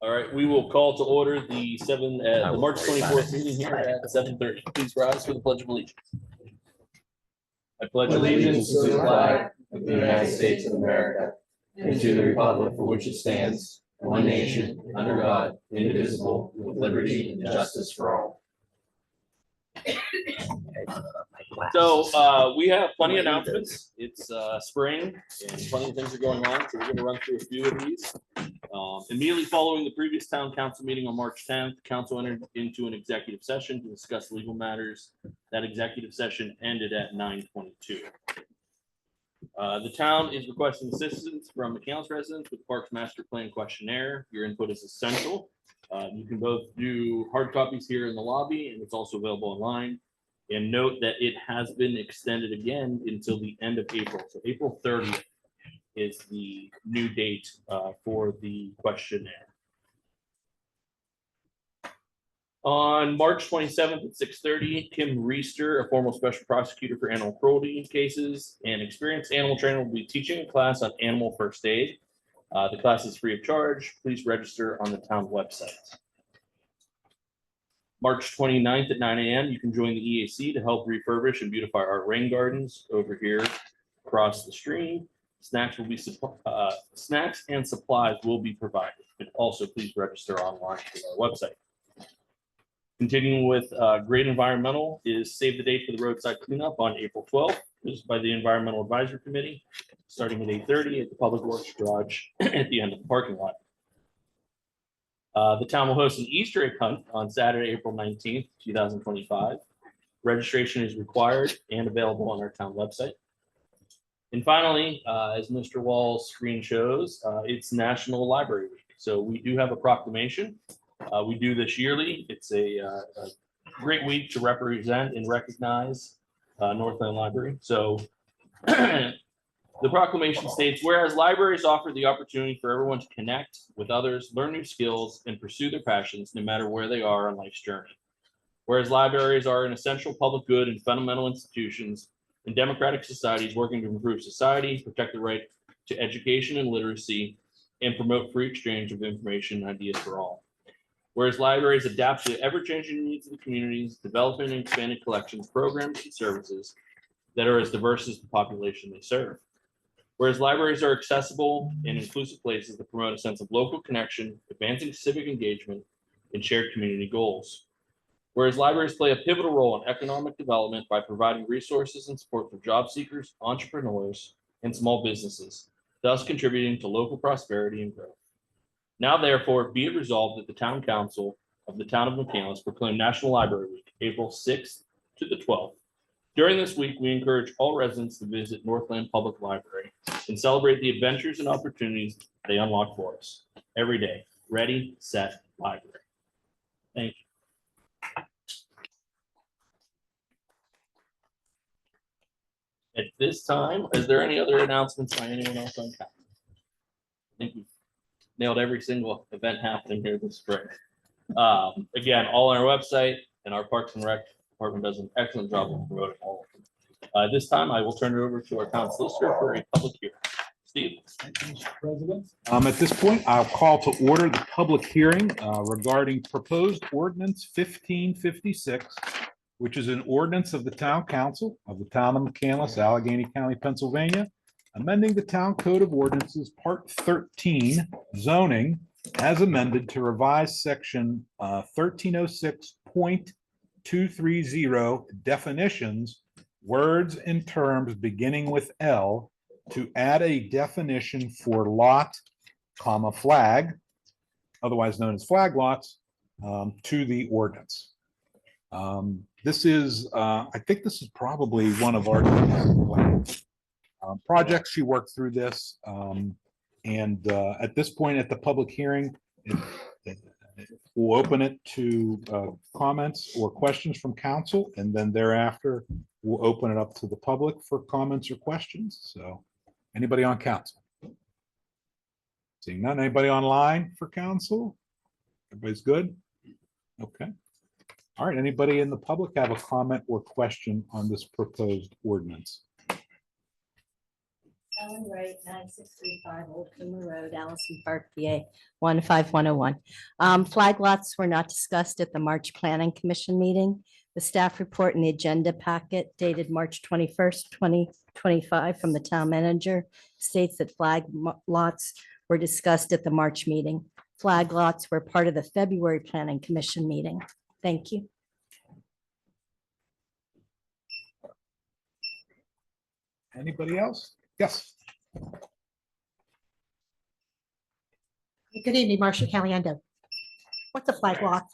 All right, we will call to order the March 24th meeting here at 7:30. Please rise for the Pledge of Allegiance. I pledge allegiance to the flag of the United States of America and to the republic for which it stands, one nation, under God, indivisible, with liberty and justice for all. So we have plenty of announcements. It's spring and plenty of things are going on. So we're going to run through a few of these. Immediately following the previous town council meeting on March 10th, council entered into an executive session to discuss legal matters. That executive session ended at 9:22. The town is requesting assistance from McAllis residents with Parks Master Plan questionnaire. Your input is essential. You can both do hard copies here in the lobby, and it's also available online. And note that it has been extended again until the end of April. So April 30th is the new date for the questionnaire. On March 27th at 6:30, Kim Reister, a former special prosecutor for animal cruelty cases and experienced animal trainer, will be teaching a class on animal first aid. The class is free of charge. Please register on the town website. March 29th at 9 a.m., you can join the EAC to help refurbish and beautify our rain gardens over here across the stream. Snacks and supplies will be provided. And also, please register online through our website. Continuing with Great Environmental is save the date for the roadside cleanup on April 12th. This is by the Environmental Advisory Committee, starting at 8:30 at the Public Works Garage at the end of the parking lot. The town will host an Easter egg hunt on Saturday, April 19th, 2025. Registration is required and available on our town website. And finally, as Mr. Wall's screen shows, it's National Library Week. So we do have a proclamation. We do this yearly. It's a great week to represent and recognize Northland Library. So the proclamation states, whereas libraries offer the opportunity for everyone to connect with others, learn new skills, and pursue their passions no matter where they are on life's journey. Whereas libraries are an essential public good and fundamental institutions in democratic societies working to improve society, protect the right to education and literacy, and promote free exchange of information and ideas for all. Whereas libraries adapt to ever-changing needs of the communities, developing and expanding collections, programs, and services that are as diverse as the population they serve. Whereas libraries are accessible and inclusive places that promote a sense of local connection, advancing civic engagement, and shared community goals. Whereas libraries play a pivotal role in economic development by providing resources and support for job seekers, entrepreneurs, and small businesses, thus contributing to local prosperity and growth. Now, therefore, be it resolved that the Town Council of the Town of McAllis proclaim National Library Week, April 6th to the 12th. During this week, we encourage all residents to visit Northland Public Library and celebrate the adventures and opportunities they unlock for us every day. Ready, set, library. Thank you. At this time, is there any other announcements by anyone else on council? I think we've nailed every single event happening here this spring. Again, all on our website, and our Parks and Rec department does an excellent job of promoting all of them. This time, I will turn it over to our town solicitor for a public hearing. Steve. Thank you, Mr. President. At this point, I'll call to order the public hearing regarding proposed ordinance 1556, which is an ordinance of the Town Council of the Town of McAllis, Allegheny County, Pennsylvania, amending the Town Code of Ordinances, Part 13, zoning, as amended to revise Section 1306.230 definitions, words and terms beginning with L, to add a definition for lot, flag, otherwise known as flag lots, to the ordinance. This is, I think this is probably one of our projects. She worked through this, and at this point at the public hearing, we'll open it to comments or questions from council, and then thereafter we'll open it up to the public for comments or questions. So anybody on council? Seeing none. Anybody online for council? Everybody's good? Okay. All right. Anybody in the public have a comment or question on this proposed ordinance? Ellen Wright, 9635 Old Coomer Road, Allison Park, PA, 15101. Flag lots were not discussed at the March Planning Commission meeting. The staff report in the agenda packet dated March 21st, 2025 from the town manager states that lots were discussed at the March meeting. Flag lots were part of the February Planning Commission meeting. Thank you. Anybody else? Yes. Good evening, Marcia Caliendo. What's a flag lot?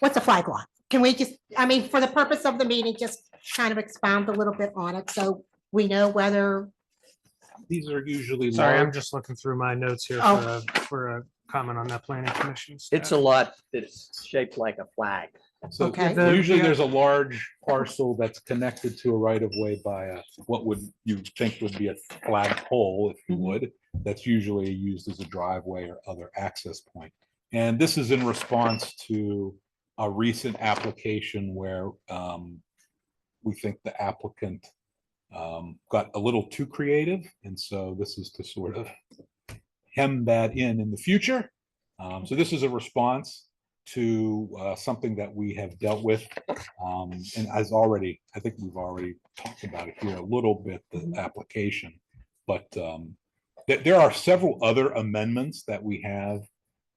What's a flag lot? Can we just, I mean, for the purpose of the meeting, just kind of expound a little bit on it so we know whether, These are usually Sorry, I'm large. just looking through my notes here Oh. for a comment on that planning commission. It's a lot that's shaped like a flag. So Okay. usually Yeah. there's a large parcel that's connected to a right of way by what would you think would be a flag pole, if you would. That's usually used as a driveway or other access point. And this is in response to a recent application where we think the applicant got a little too creative. And so this is to sort of hem that in the future. So this is a response to something that we have dealt with. And as already, I think we've already talked about it here a little bit, the application. But there are several other amendments that we have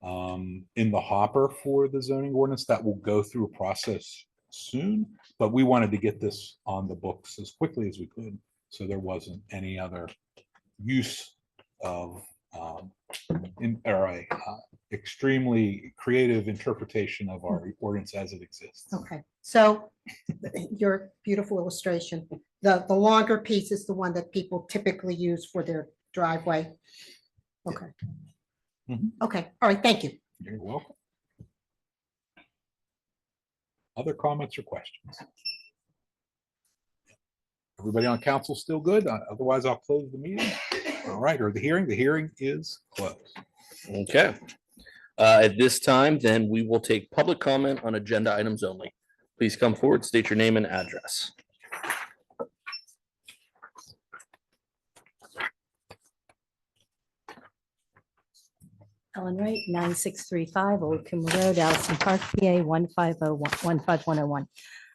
in the hopper for the zoning ordinance that will go through a process soon. But we wanted to get this on the books as quickly as we could, so there wasn't any other use of extremely creative interpretation of our ordinance as it exists. okay. So your beautiful illustration, the longer piece is the one that people typically use for their driveway. Okay. Mhm. Okay, all right, thank you. You're welcome. Other comments or questions? Everybody on council still good? Otherwise, I'll close the meeting. All right, or the hearing. The hearing is closed. Okay. At this time, then we will take public comment on agenda items only. Please come forward, state your name and address. Ellen Wright, 9635 Old Coomer Road, Allison Park, PA, 15101.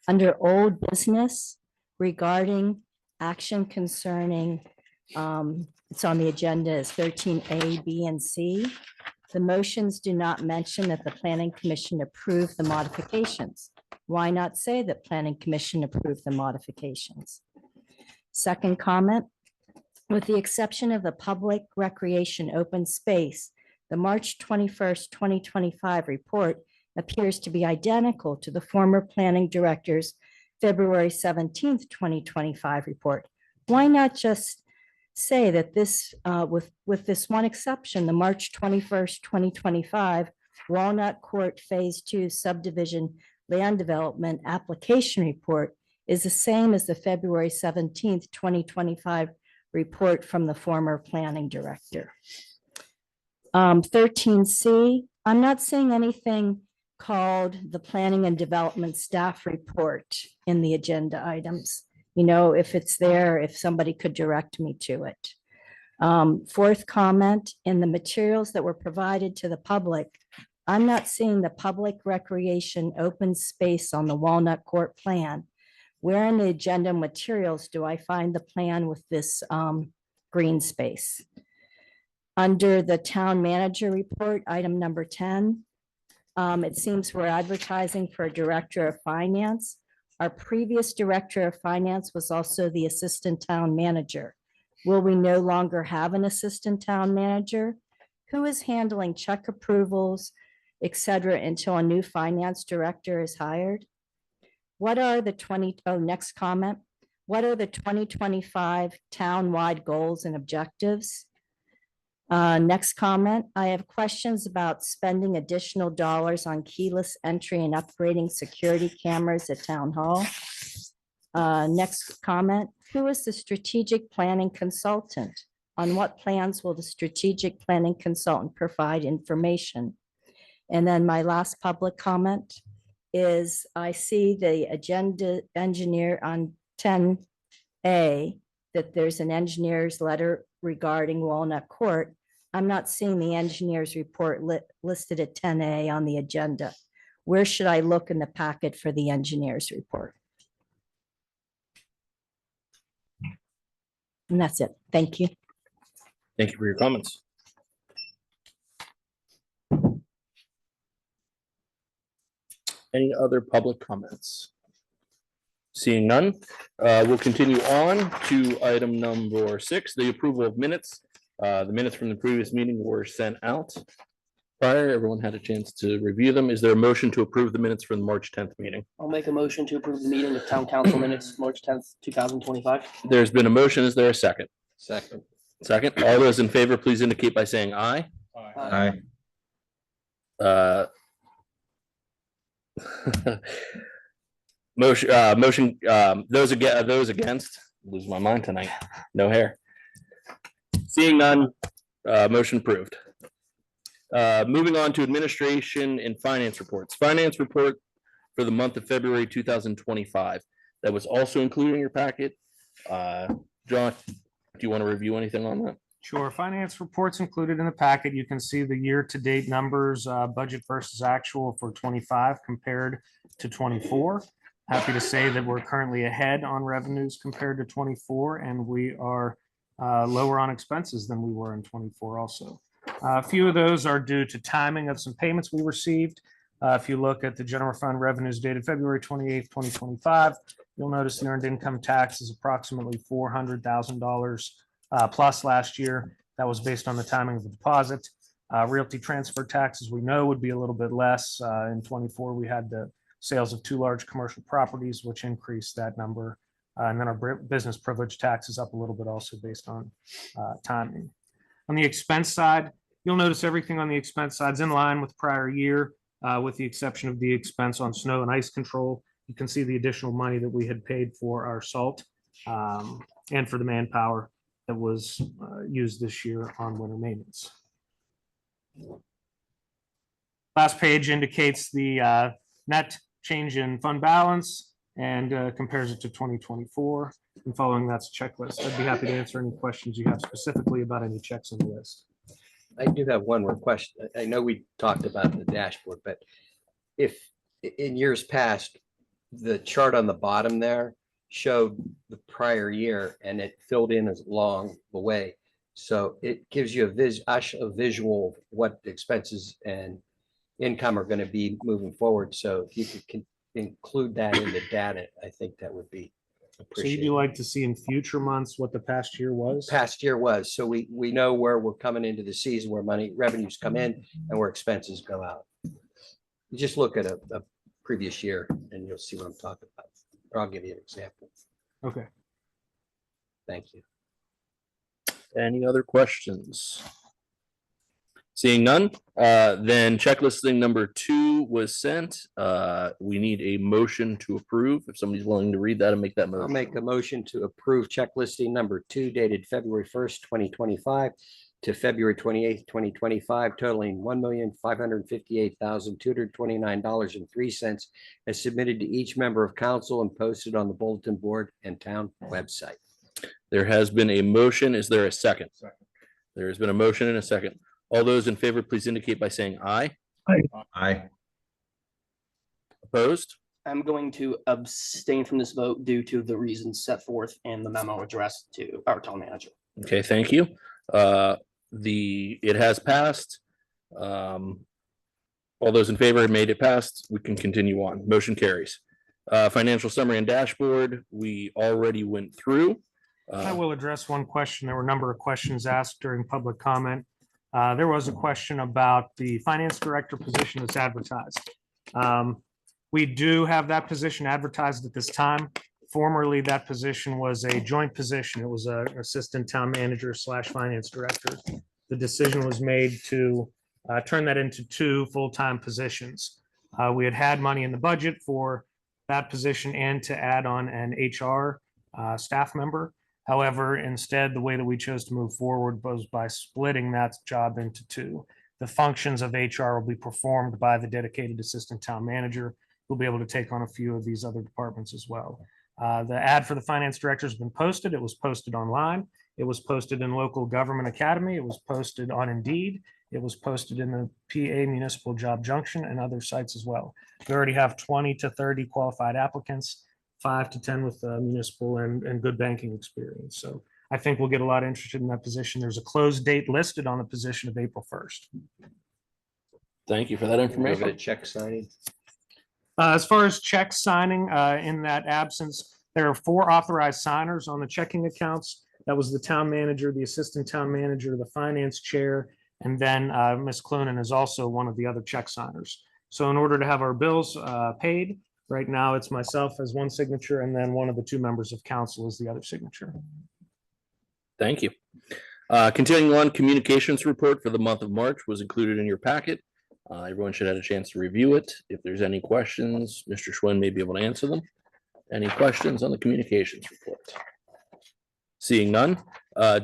Under old business regarding action concerning, it's on the agenda as 13A, B, and C. The motions do not mention that the planning commission approved the modifications. Why not say that planning commission approved the modifications? Second comment, with the exception of the public recreation open space, the March 21st, 2025 report appears to be identical to the former planning director's February 17th, 2025 report. Why not just say that this, with this one exception, the March 21st, 2025 Walnut Court Phase 2 subdivision land development application report is the same as the February 17th, 2025 report from the former planning director. 13C, I'm not seeing anything called the Planning and Development Staff Report in the agenda items. You know, if it's there, if somebody could direct me to it. Fourth comment, in the materials that were provided to the public, I'm not seeing the public recreation open space on the Walnut Court plan. Where in the agenda materials do I find the plan with this green space? Under the town manager report, item number 10, it seems we're advertising for a director of finance. Our previous director of finance was also the assistant town manager. Will we no longer have an assistant town manager? Who is handling check approvals, et cetera, until a new finance director is hired? What are the next comment. What are the 2025 town-wide goals and objectives? Next comment, I have questions about spending additional dollars on keyless entry and upgrading security cameras at Town Hall. Next comment, who is the strategic planning consultant? On what plans will the strategic planning consultant provide information? And then my last public comment is I see the agenda engineer on 10 A, that there's an engineer's letter regarding Walnut Court. I'm not seeing the engineer's report listed at 10A on the agenda. Where should I look in the packet for the engineer's report? And that's it. Thank you. Thank you for your comments. Any other public comments? Seeing none, we'll continue on to item number 6, the approval of minutes. The minutes from the previous meeting were sent out prior. Everyone had a chance to review them. Is there a motion to approve the minutes from the March 10th meeting? I'll make a motion to approve the meeting of town council minutes, March 10th, 2025. There's been a motion. Is there a second? Second. Second. All those in favor, please indicate by saying aye. Aye. Motion, those against, lose my mind tonight, no hair. Seeing none, motion approved. Moving on to administration and finance reports. Finance report for the month of February 2025. That was also included in your packet. John, do you want to review anything on that? Sure. Finance reports included in the packet. You can see the year-to-date numbers, budget versus actual for 25 compared to 24. Happy to say that we're currently ahead on revenues compared to 24, and we are lower on expenses than we were in 24 also. A few of those are due to timing of some payments we received. If you look at the general fund revenues dated February 28th, 2025, you'll notice the earned income tax is approximately $400,000 plus last year. That was based on the timing of the deposit. Realty transfer taxes, we know, would be a little bit less. In 24, we had the sales of 2 large commercial properties, which increased that number. And then our business privilege tax is up a little bit also based on timing. On the expense side, you'll notice everything on the expense side is in line with prior year, with the exception of the expense on snow and ice control. You can see the additional money that we had paid for our salt and for the manpower that was used this year on winter maintenance. Last page indicates the net change in fund balance and compares it to 2024. And following that's a checklist. I'd be happy to answer any questions you have specifically about any checks on the list. I do have one more question. I know we talked about the dashboard, but if in years past, the chart on the bottom there showed the prior year and it filled in as along the way. So it gives you a visual of what the expenses and income are going to be moving forward. So if you could include that in the data, I think that would be So appreciated. you'd like to see in future months what the past year was? Past year was, so we know where we're coming into the season, where revenues come in and where expenses go out. You just look at a previous year and you'll see what I'm talking about. Or I'll give you an example. Okay. Thank you. Any other questions? Seeing none, then checklisting number 2 was sent. We need a motion to approve. If somebody's willing to read that and make that I'll motion. make a motion to approve checklisting number 2 dated February 1st, 2025 to February 28th, 2025, totaling $1,558,229.03 as submitted to each member of council and posted on the bulletin board and town website. There has been a motion. Is there a second? There has been a motion and a second. All those in favor, please indicate by saying aye. Aye. Opposed? I'm going to abstain from this vote due to the reasons set forth in the memo addressed to our town manager. Okay, thank you. It has passed. All those in favor have made it passed. We can continue on. Motion carries. Financial summary and dashboard, we already went through. I will address one question. There were a number of questions asked during public comment. There was a question about the finance director position that's advertised. We do have that position advertised at this time. Formerly, that position was a joint position. It was an assistant town manager / finance director. The decision was made to turn that into 2 full-time positions. We had money in the budget for that position and to add on an HR staff member. However, instead, the way that we chose to move forward was by splitting that job into 2. The functions of HR will be performed by the dedicated assistant town manager, who'll be able to take on a few of these other departments as well. The ad for the finance director has been posted. It was posted online. It was posted in Local Government Academy. It was posted on Indeed. It was posted in the PA Municipal Job Junction and other sites as well. We already have 20 to 30 qualified applicants, 5 to 10 with municipal and good banking experience. So I think we'll get a lot interested in that position. There's a closed date listed on the position of April 1st. Thank you for that Over to information. check signing. As far as check signing, in that absence, there are 4 authorized signers on the checking accounts. That was the town manager, the assistant town manager, the finance chair, and then Ms. Clunin is also one of the other check signers. So in order to have our bills paid, right now it's myself as one signature, and then one of the 2 members of council is the other signature. Thank you. Continuing on, communications report for the month of March was included in your packet. Everyone should have a chance to review it. If there's any questions, Mr. Schwinn may be able to answer them. Any questions on the communications report? Seeing none,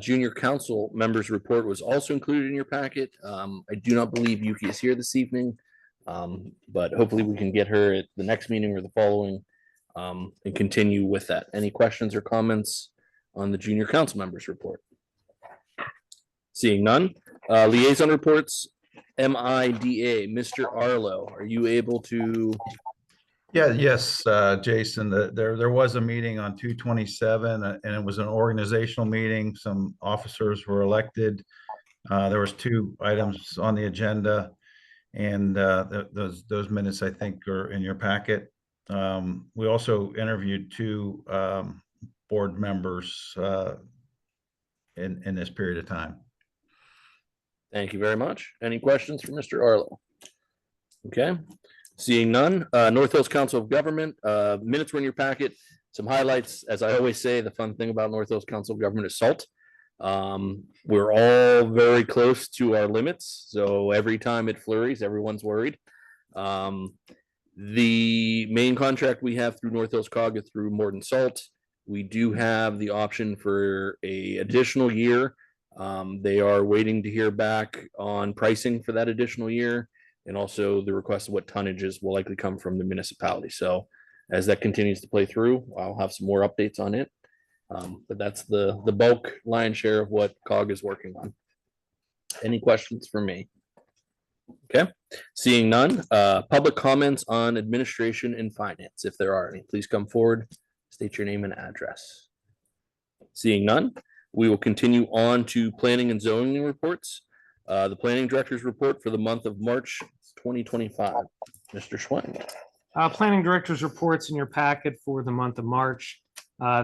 junior council members report was also included in your packet. I do not believe Yuki is here this evening, but hopefully we can get her at the next meeting or the following and continue with that. Any questions or comments on the junior council members report? Seeing none, liaison reports, MIDA, Mr. Arlo, are you able to? Yes, Jason, there was a meeting on 2/27 and it was an organizational meeting. Some officers were elected. There was 2 items on the agenda and those minutes I think are in your packet. We also interviewed 2 board members in this period of time. Thank you very much. Any questions for Mr. Arlo? Okay, seeing none, North Hills Council of Government, minutes were in your packet. Some highlights, as I always say, the fun thing about North Hills Council of Government is salt. We're all very close to our limits, so every time it flurries, everyone's worried. The main contract we have through North Hills COG is through Morton Salt. We do have the option for a additional year. They are waiting to hear back on pricing for that additional year, and also the request of what tonnages will likely come from the municipality. So as that continues to play through, I'll have some more updates on it. But that's the bulk lion's share of what COG is working on. Any questions for me? Okay, seeing none, public comments on administration and finance. If there are any, please come forward, state your name and address. Seeing none, we will continue on to planning and zoning reports. The planning director's report for the month of March 2025. Mr. Schwinn. Planning director's reports in your packet for the month of March.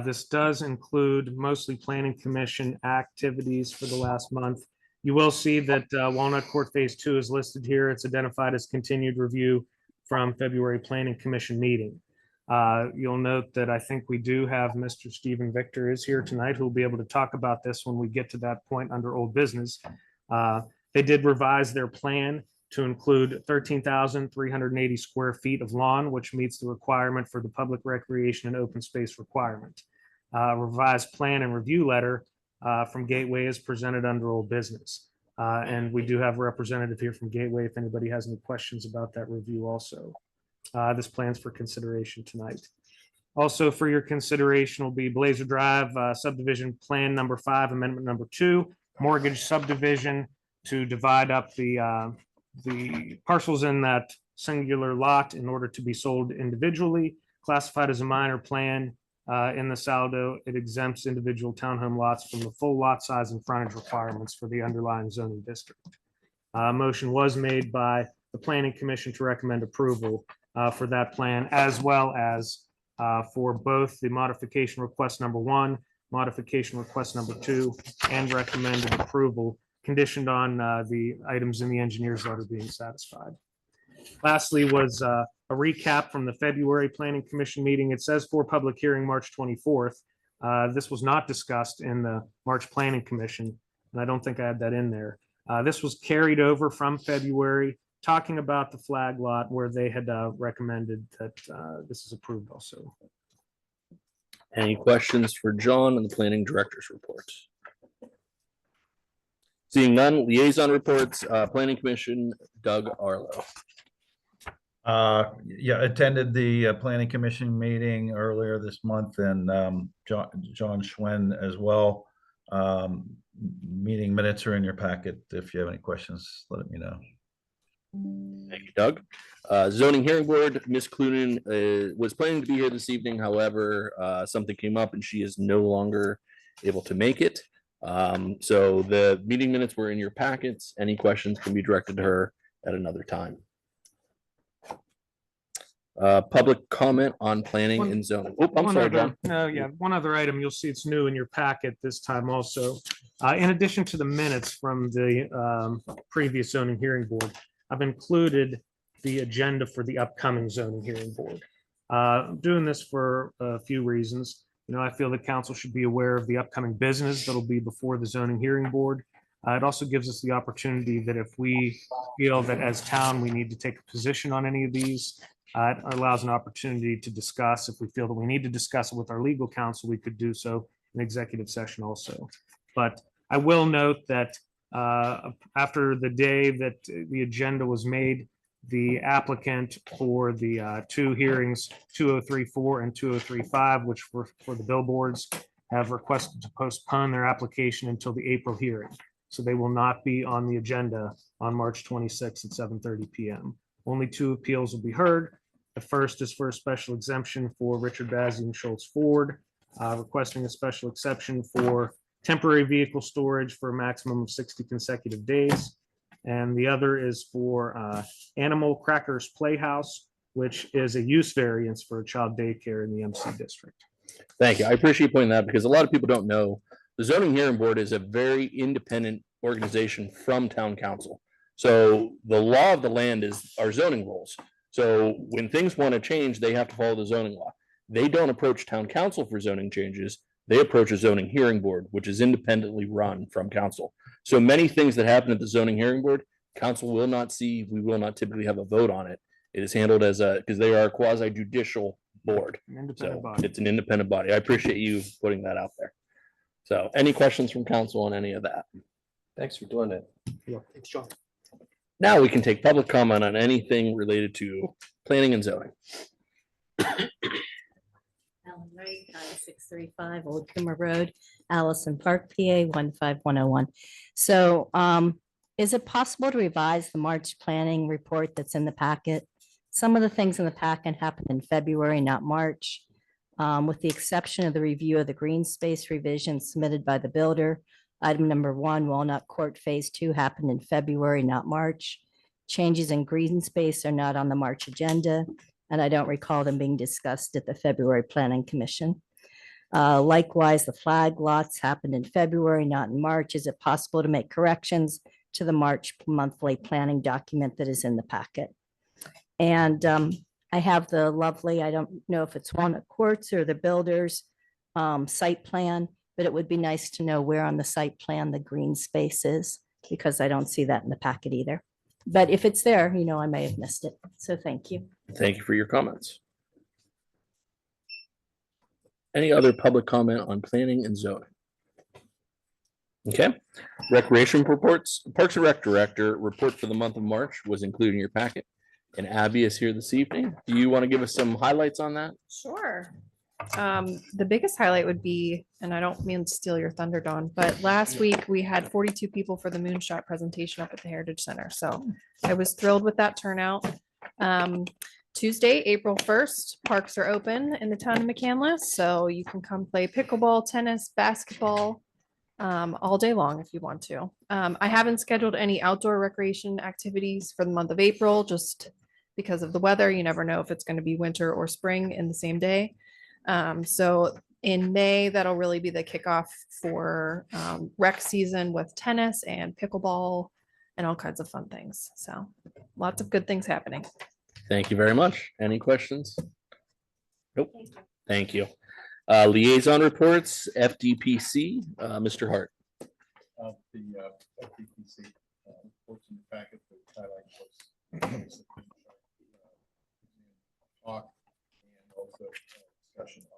This does include mostly planning commission activities for the last month. You will see that Walnut Court Phase 2 is listed here. It's identified as continued review from February Planning Commission meeting. You'll note that I think we do have Mr. Stephen Victor is here tonight, who will be able to talk about this when we get to that point under old business. They did revise their plan to include 13,380 square feet of lawn, which meets the requirement for the public recreation and open space requirement. Revised plan and review letter from Gateway is presented under old business. And we do have a representative here from Gateway if anybody has any questions about that review also. This plan's for consideration tonight. Also for your consideration will be Blazer Drive subdivision plan number 5, amendment number 2, mortgage subdivision to divide up the parcels in that singular lot in order to be sold individually, classified as a minor plan. In the saldo, it exempts individual townhome lots from the full lot size and frontage requirements for the underlying zoning district. Motion was made by the Planning Commission to recommend approval for that plan, as well as for both the modification request number 1, modification request number 2, and recommended approval conditioned on the items in the engineer's letter being satisfied. Lastly was a recap from the February Planning Commission meeting. It says for public hearing March 24th. This was not discussed in the March Planning Commission, and I don't think I had that in there. This was carried over from February, talking about the flag lot where they had recommended that this is approved also. Any questions for John on the planning director's report? Seeing none, liaison reports, planning commission, Doug Arlo. Yeah, attended the planning commission meeting earlier this month and John Schwen as well. Meeting minutes are in your packet. If you have any questions, let me know. Thank you, Doug. Zoning hearing board, Ms. Clunin was planning to be here this evening. However, something came up and she is no longer able to make it. So the meeting minutes were in your packets. Any questions can be directed to her at another time. Public comment on planning and zoning. Oh, I'm One sorry, other- John. No, yeah, one other item, you'll see it's new in your packet this time also. In addition to the minutes from the previous zoning hearing board, I've included the agenda for the upcoming zoning hearing board. I'm doing this for a few reasons. You know, I feel that council should be aware of the upcoming business that'll be before the zoning hearing board. It also gives us the opportunity that if we feel that as town, we need to take a position on any of these, it allows an opportunity to discuss. If we feel that we need to discuss it with our legal counsel, we could do so in executive session also. But I will note that after the day that the agenda was made, the applicant for the two hearings, 2034 and 2035, which were for the billboards, have requested to postpone their application until the April hearing. So they will not be on the agenda on March 26th at 7:30 p.m. Only two appeals will be heard. The first is for a special exemption for Richard Bazey and Schultz Ford, requesting a special exception for temporary vehicle storage for a maximum of 60 consecutive days. And the other is for Animal Crackers Playhouse, which is a use variance for a child daycare in the MC district. Thank you. I appreciate you pointing that out because a lot of people don't know the zoning hearing board is a very independent organization from town council. So the law of the land is our zoning rules. So when things want to change, they have to follow the zoning law. They don't approach town council for zoning changes. They approach a zoning hearing board, which is independently run from council. So many things that happen at the zoning hearing board, council will not see. We will not typically have a vote on it. It is handled as because they are a quasi judicial board. An independent So body. it's an independent body. I appreciate you putting that out there. So any questions from council on any of that? Thanks for doing it. Thanks, John. Now we can take public comment on anything related to planning and zoning. Alan Wright, 9635 Old Kimmer Road, Allison Park, PA 15101. So is it possible to revise the March planning report that's in the packet? Some of the things in the packet happened in February, not March. With the exception of the review of the green space revision submitted by the builder. Item number 1, Walnut Court Phase 2 happened in February, not March. Changes in green space are not on the March agenda, and I don't recall them being discussed at the February Planning Commission. Likewise, the flag lots happened in February, not in March. Is it possible to make corrections to the March monthly planning document that is in the packet? And I have the lovely, I don't know if it's Walnut Courts or the builder's site plan, but it would be nice to know where on the site plan the green space is, because I don't see that in the packet either. But if it's there, you know, I may have missed it. So thank you. Thank you for your comments. Any other public comment on planning and zoning? Okay, recreation reports. Parks and Rec Director report for the month of March was included in your packet. And Abby is here this evening. Do you want to give us some highlights on that? Sure. The biggest highlight would be, and I don't mean to steal your thunder, Dawn, but last week we had 42 people for the moonshot presentation up at the Heritage Center. So I was thrilled with that turnout. Tuesday, April 1st, parks are open in the town of McCandless. So you can come play pickleball, tennis, basketball, all day long if you want to. I haven't scheduled any outdoor recreation activities for the month of April, just because of the weather. You never know if it's going to be winter or spring in the same day. So in May, that'll really be the kickoff for rec season with tennis and pickleball and all kinds of fun things. So lots of good things happening. Thank you very much. Any questions? Nope. Thank you. Liaison reports, FDPC, Mr. Hart. The FPPC reports in the packet that highlight what's talk and also discussion of.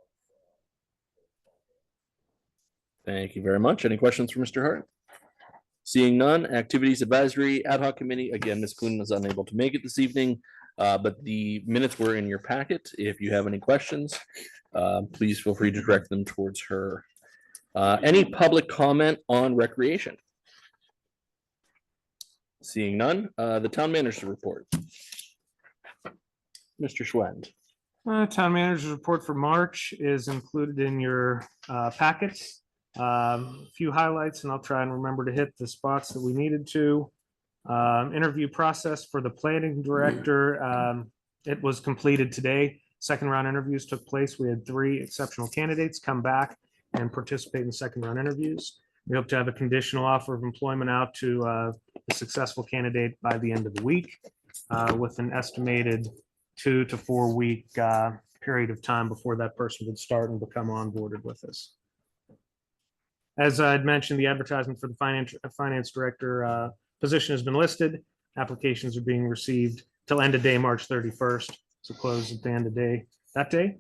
Thank you very much. Any questions for Mr. Hart? Seeing none, Activities Advisory Ad Hoc Committee, again, Ms. Clunin is unable to make it this evening. But the minutes were in your packet. If you have any questions, please feel free to direct them towards her. Any public comment on recreation? Seeing none, the town manager report. Mr. Schwend. Town manager's report for March is included in your packets. A few highlights, and I'll try and remember to hit the spots that we needed to. Interview process for the planning director. It was completed today. Second round interviews took place. We had 3 exceptional candidates come back and participate in second round interviews. We hope to have a conditional offer of employment out to a successful candidate by the end of the week, with an estimated 2 to 4 week period of time before that person would start and become onboarded with us. As I'd mentioned, the advertisement for the finance director position has been listed. Applications are being received till end of day, March 31st. So close at the end of day that day.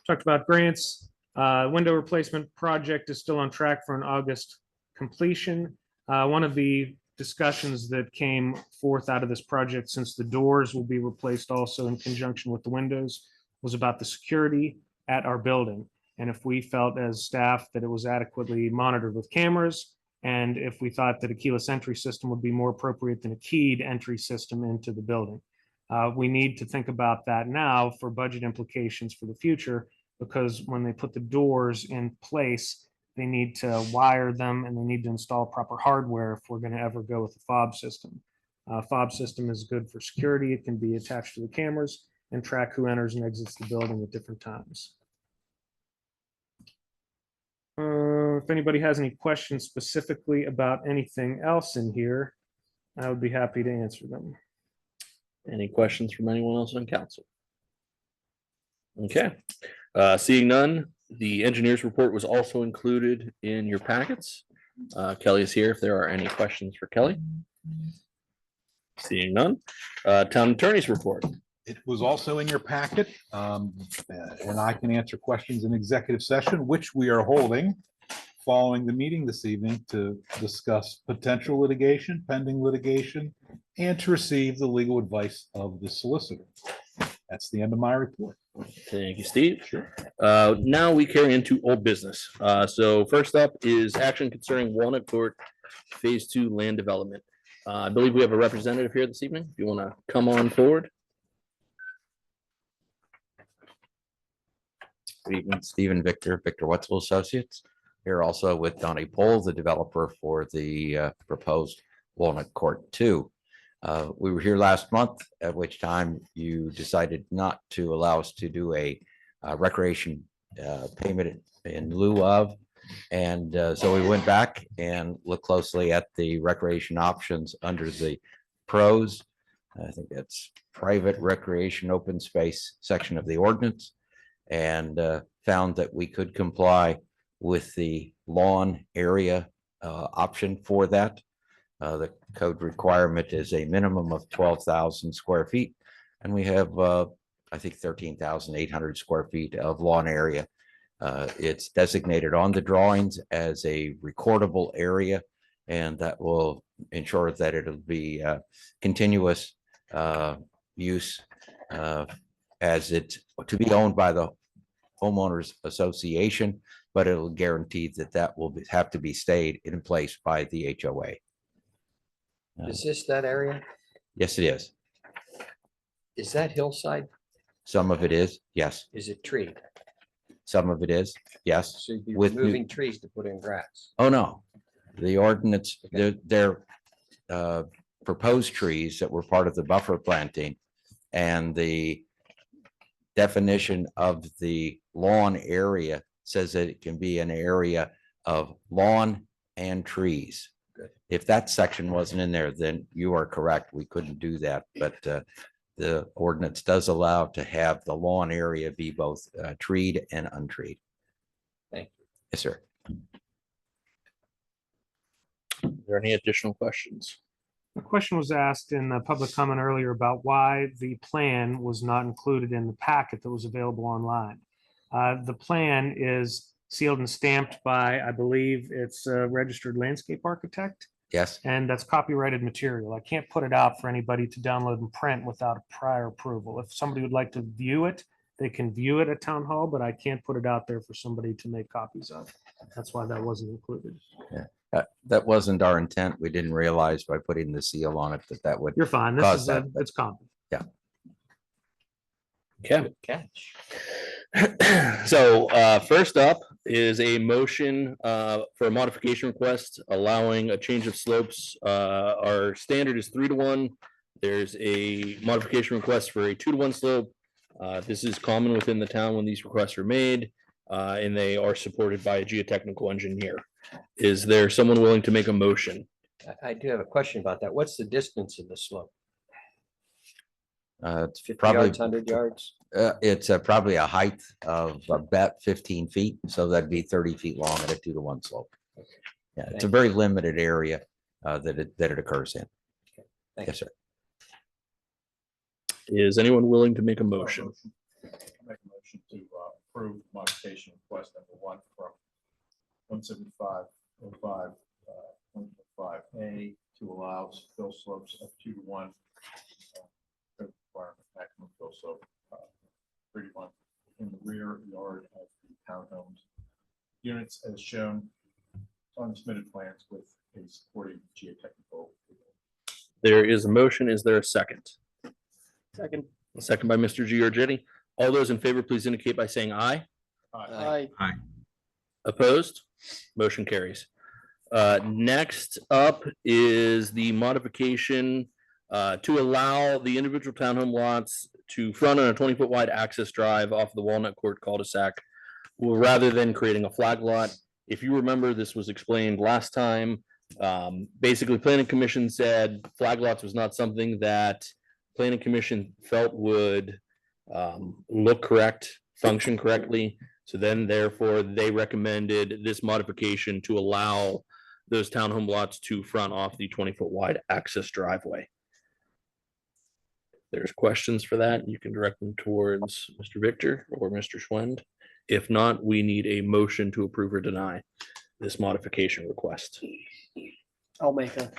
Talked about grants. Window replacement project is still on track for an August completion. One of the discussions that came forth out of this project, since the doors will be replaced also in conjunction with the windows, was about the security at our building. And if we felt as staff that it was adequately monitored with cameras, and if we thought that a keyless entry system would be more appropriate than a keyed entry system into the building. We need to think about that now for budget implications for the future, because when they put the doors in place, they need to wire them and they need to install proper hardware if we're going to ever go with a fob system. Fob system is good for security. It can be attached to the cameras and track who enters and exits the building at different times. If anybody has any questions specifically about anything else in here, I would be happy to answer them. Any questions from anyone else on council? Okay, seeing none, the engineer's report was also included in your packets. Kelly is here if there are any questions for Kelly. Seeing none, town attorney's report. It was also in your packet, and I can answer questions in executive session, which we are holding following the meeting this evening to discuss potential litigation, pending litigation, and to receive the legal advice of the solicitor. That's the end of my report. Thank you, Steve. Sure. Now we carry into old business. So first up is action concerning Walnut Court Phase 2 land development. I believe we have a representative here this evening. If you want to come on forward. Good evening, Stephen Victor Wetzel Associates, here also with Donnie Pohl, the developer for the proposed Walnut Court 2. We were here last month, at which time you decided not to allow us to do a recreation payment in lieu of. And so we went back and looked closely at the recreation options under the pros. I think that's private recreation open space section of the ordinance, and found that we could comply with the lawn area option for that. The code requirement is a minimum of 12,000 square feet, and we have, I think, 13,800 square feet of lawn area. It's designated on the drawings as a recordable area, and that will ensure that it'll be continuous use as it to be owned by the homeowners association, but it'll guarantee that that will have to be stayed in place by the HOA. Is this that area? Yes, it is. Is that hillside? Some of it is, yes. Is it tree? Some of it is, yes. So you're With new- removing trees to put in grass. Oh, no. The ordinance, Okay. they're proposed trees that were part of the buffer planting, and the definition of the lawn area says that it can be an area of lawn and trees. Good. If that section wasn't in there, then you are correct. We couldn't do that, but the ordinance does allow to have the lawn area be both treed and untreed. Thank you. Yes, sir. Are there any additional questions? A question was asked in the public comment earlier about why the plan was not included in the packet that was available online. The plan is sealed and stamped by, I believe it's a registered landscape architect. Yes, And that's copyrighted material. I can't put it out for anybody to download and print without a prior approval. If somebody would like to view it, they can view it at town hall, but I can't put it out there for somebody to make copies of. That's why that wasn't included. that wasn't our intent. We didn't realize by putting the seal on it that would. You're fine. This Cause is, that, it's common. Okay. Catch. So first up is a motion for a modification request allowing a change of slopes. Our standard is 3-to-1. There's a modification request for a 2-to-1 slope. This is common within the town when these requests are made, and they are supported by a geotechnical engineer. Is there someone willing to make a motion? I do have a question about that. What's the distance of the slope? It's 50 probably, yards, 100 yards? it's probably a height of about 15 feet, so that'd be 30 feet long at a 2-to-1 slope. Yeah, it's a very limited area that it occurs in. Thank Yes, sir. Is anyone willing to make a motion? Make a motion to approve modification request number 1 from 17505 1.5A to allow fill slopes of 2-to-1. Requirement maximum fill slope 31 in the rear yard of the townhomes units as shown on the submitted plans with a supporting geotechnical. There is a motion. Is there a second? Second. A second by Mr. Giorgetti. All those in favor, please indicate by saying aye. Aye. Opposed? Motion carries. Next up is the modification to allow the individual townhome lots to front on a 20-foot wide access drive off the Walnut Court cul-de-sac, rather than creating a flag lot. If you remember, this was explained last time. Basically, Planning Commission said flag lots was not something that Planning Commission felt would look correct, function correctly. So then therefore, they recommended this modification to allow those townhome lots to front off the 20-foot wide access driveway. There's questions for that, you can direct them towards Mr. Victor or Mr. Schwend. If not, we need a motion to approve or deny this modification request. I'll make a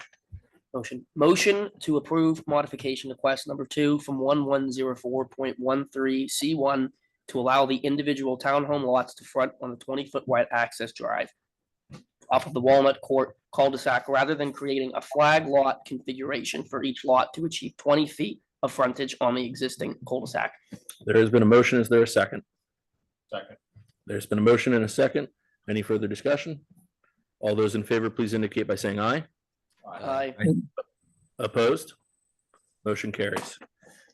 motion. Motion to approve modification request number 2 from 1104.13 C1 to allow the individual townhome lots to front on a 20-foot wide access drive off of the Walnut Court cul-de-sac, rather than creating a flag lot configuration for each lot to achieve 20 feet of frontage on the existing cul-de-sac. There has been a motion, is there a second? Second. There's been a motion and a second. Any further discussion? All those in favor, please indicate by saying aye. Aye. Opposed? Motion carries.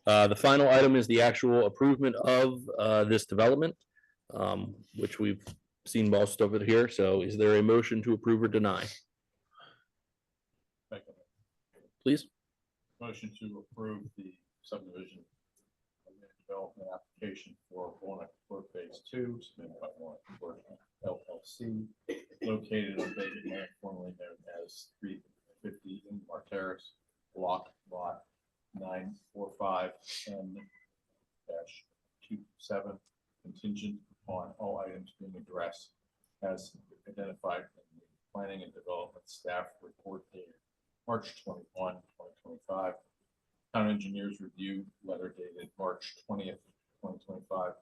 The final item is the actual approval of this development, which we've seen most over here. So is there a motion to approve or deny? Please. Motion to approve the subdivision development application for Walnut Court Phase 2, submitted by Walnut Court LLC, located on vacant land formerly known as 350 Ingmar Terrace, block lot 945 N-27, contingent upon all items being addressed as identified in the planning and development staff report dated March 21, 2025. Town engineers review letter dated March 20th, 2025,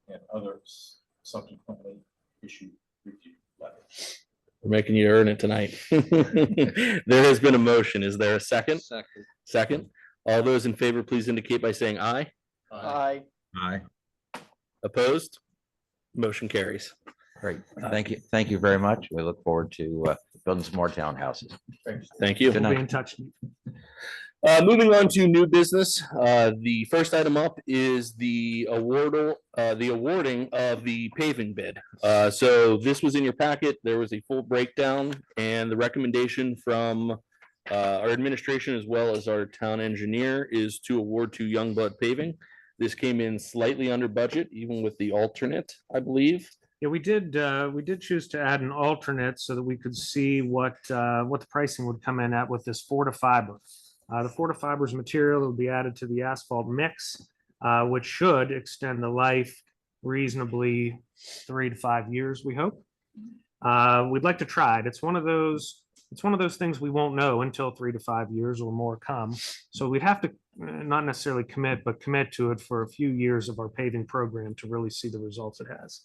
and others subsequently issued review letters. We're making you earn it tonight. There has been a motion. Is there a second? Second. Second. All those in favor, please indicate by saying aye. Aye. Aye. Opposed? Motion carries. Great. Thank you. Thank you very much. We look forward to building some more townhouses. Thank you. Good We'll be night. in touch. Moving on to new business, the first item up is the awarding of the paving bid. So this was in your packet. There was a full breakdown, and the recommendation from our administration as well as our town engineer is to award to Youngblood Paving. This came in slightly under budget, even with the alternate, I believe. Yeah, we did choose to add an alternate so that we could see what the pricing would come in at with this 4-to-fiber. The 4-to-fiber is material that would be added to the asphalt mix, which should extend the life reasonably 3 to 5 years, we hope. We'd like to try it. It's one of those things we won't know until 3 to 5 years or more come. So we'd have to not necessarily commit, but commit to it for a few years of our paving program to really see the results it has.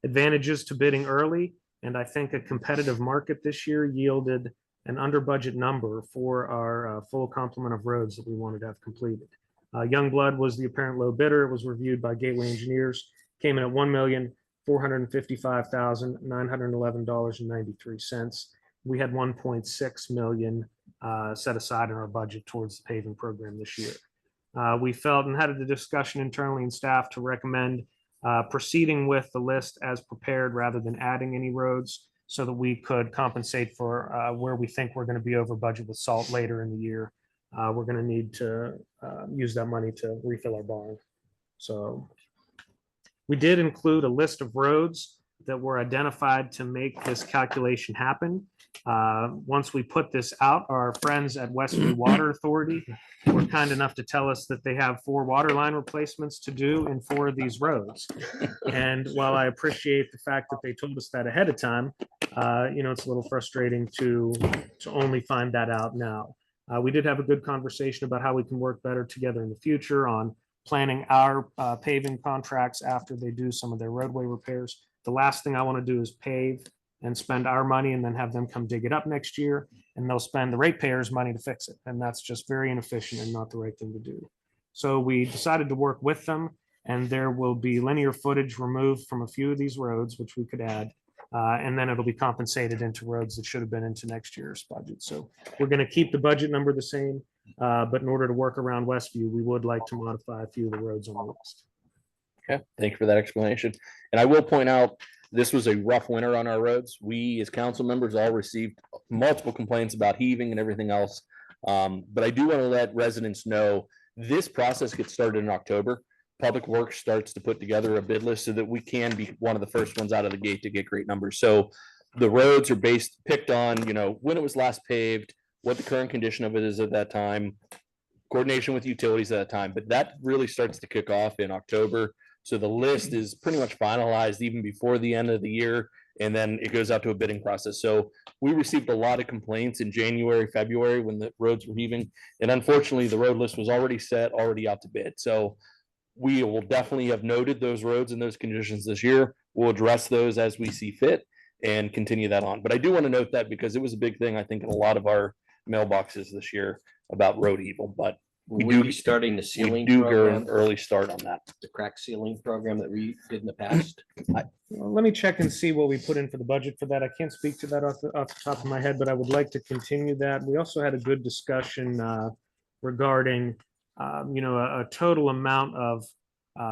Advantages to bidding early, and I think a competitive market this year yielded an under budget number for our full complement of roads that we wanted to have completed. Youngblood was the apparent low bidder. It was reviewed by Gateway Engineers, came in at $1,455,911.93. We had 1.6 million set aside in our budget towards the paving program this year. We felt and had a discussion internally in staff to recommend proceeding with the list as prepared rather than adding any roads so that we could compensate for where we think we're going to be over budget with salt later in the year. We're going to need to use that money to refill our barn. So we did include a list of roads that were identified to make this calculation happen. Once we put this out, our friends at Westview Water Authority were kind enough to tell us that they have 4 water line replacements to do in 4 of these roads. And while I appreciate the fact that they told us that ahead of time, it's a little frustrating to only find that out now. We did have a good conversation about how we can work better together in the future on planning our paving contracts after they do some of their roadway repairs. The last thing I want to do is pave and spend our money and then have them come dig it up next year, and they'll spend the ratepayers' money to fix it. And that's just very inefficient and not the right thing to do. So we decided to work with them, and there will be linear footage removed from a few of these roads, which we could add. And then it'll be compensated into roads that should have been into next year's budget. So we're going to keep the budget number the same, but in order to work around Westview, we would like to modify a few of the roads on the list. Okay, thank you for that explanation. And I will point out, this was a rough winter on our roads. We, as council members, all received multiple complaints about heaving and everything else. But I do want to let residents know this process gets started in October. Public Works starts to put together a bid list so that we can be one of the first ones out of the gate to get great numbers. So the roads are picked on, when it was last paved, what the current condition of it is at that time, coordination with utilities at that time. But that really starts to kick off in October. So the list is pretty much finalized even before the end of the year, and then it goes out to a bidding process. So we received a lot of complaints in January, February when the roads were heaving. And unfortunately, the road list was already set, already out to bid. So we will definitely have noted those roads and those conditions this year. We'll address those as we see fit and continue that on. But I do want to note that because it was a big thing, I think, in a lot of our mailboxes this year about road evil. But We we will do be starting the we ceiling do go an program, early start on that. the crack ceiling program that we did in the past. Well, let me check and see what we put in for the budget for that. I can't speak to that off the top of my head, but I would like to continue that. We also had a good discussion regarding, a total amount of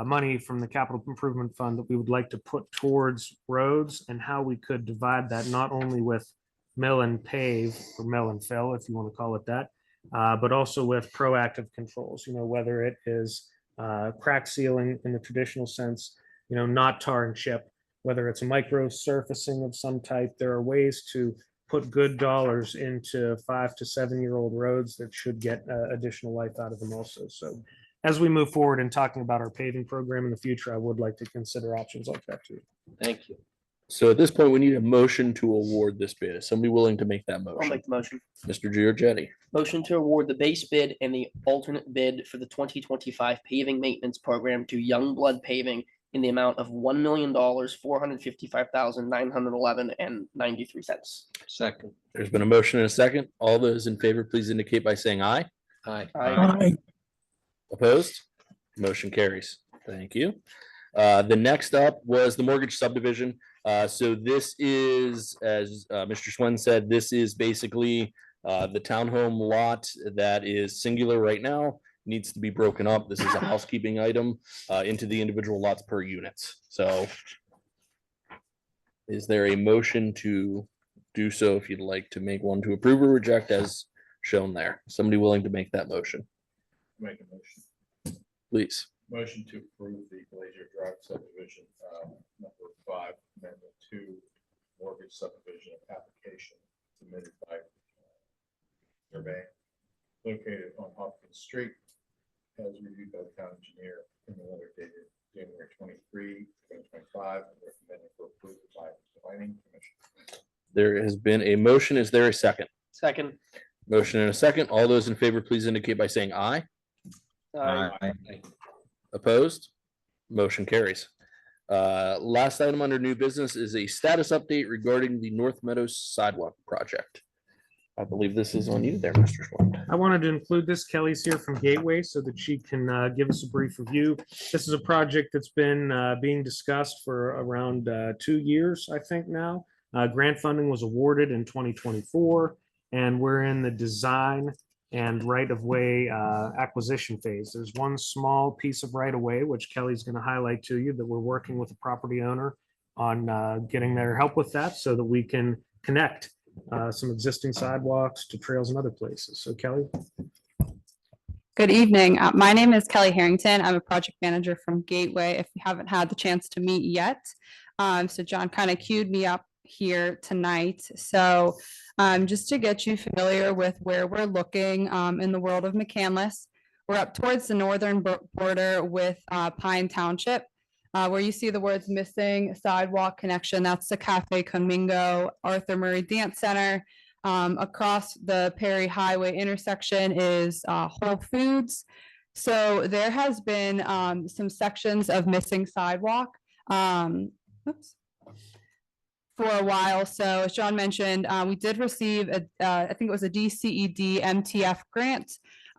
money from the capital improvement fund that we would like to put towards roads and how we could divide that not only with mill and pave or mill and fill, if you want to call it that, but also with proactive controls, whether it is crack sealing in the traditional sense, not tar and chip, whether it's a micro surfacing of some type. There are ways to put good dollars into 5 to 7 year old roads that should get additional life out of them also. So as we move forward in talking about our paving program in the future, I would like to consider options like that too. Thank you. So at this point, we need a motion to award this bid. Is somebody willing to make that I'll motion? make the motion. Mr. Giorgetti, Motion to award the base bid and the alternate bid for the 2025 paving maintenance program to Youngblood Paving in the amount of $1,455,911.93. Second. there's been a motion and a second. All those in favor, please indicate by saying aye. Aye. Aye. Opposed? Motion carries. Thank you. The next up was the mortgage subdivision. So this is, as Mr. Swen said, this is basically the townhome lot that is singular right now, needs to be broken up. This is a housekeeping item into the individual lots per units. So is there a motion to do so if you'd like to make one to approve or reject as shown there? Somebody willing to make that motion, Make a motion. please? Motion to approve the Glacier Drive subdivision, number 5, amendment 2, mortgage subdivision application submitted by survey located on Hopkins Street as reviewed by the town engineer in the letter dated January 23, There has been a motion. Is there a second? Second. Motion and a second. All those in favor, please indicate by saying aye. Aye. Opposed? Motion carries. Last item under new business is a status update regarding the North Meadows sidewalk project. I believe this is on you there, Mr. Schwab. I wanted to include this. Kelly's here from Gateway so that she can give us a brief review. This is a project that's been being discussed for around 2 years, I think now. Grant funding was awarded in 2024, and we're in the design and right-of-way acquisition phase. There's one small piece of right-of-way, which Kelly's going to highlight to you, that we're working with the property owner on getting their help with that so that we can connect some existing sidewalks to trails and other places. So Kelly? Good evening. My name is Kelly Harrington. I'm a project manager from Gateway, if we haven't had the chance to meet yet. So John kind of queued me up here tonight. So just to get you familiar with where we're looking in the world of McCandless, we're up towards the northern border with Pine Township. Where you see the words missing sidewalk connection, that's the Cafe Comingo Arthur Murray Dance Center. Across the Perry Highway intersection is Whole Foods. So there has been some sections of missing sidewalk for a while. So as John mentioned, we did receive I think it was a DCED MTF grant.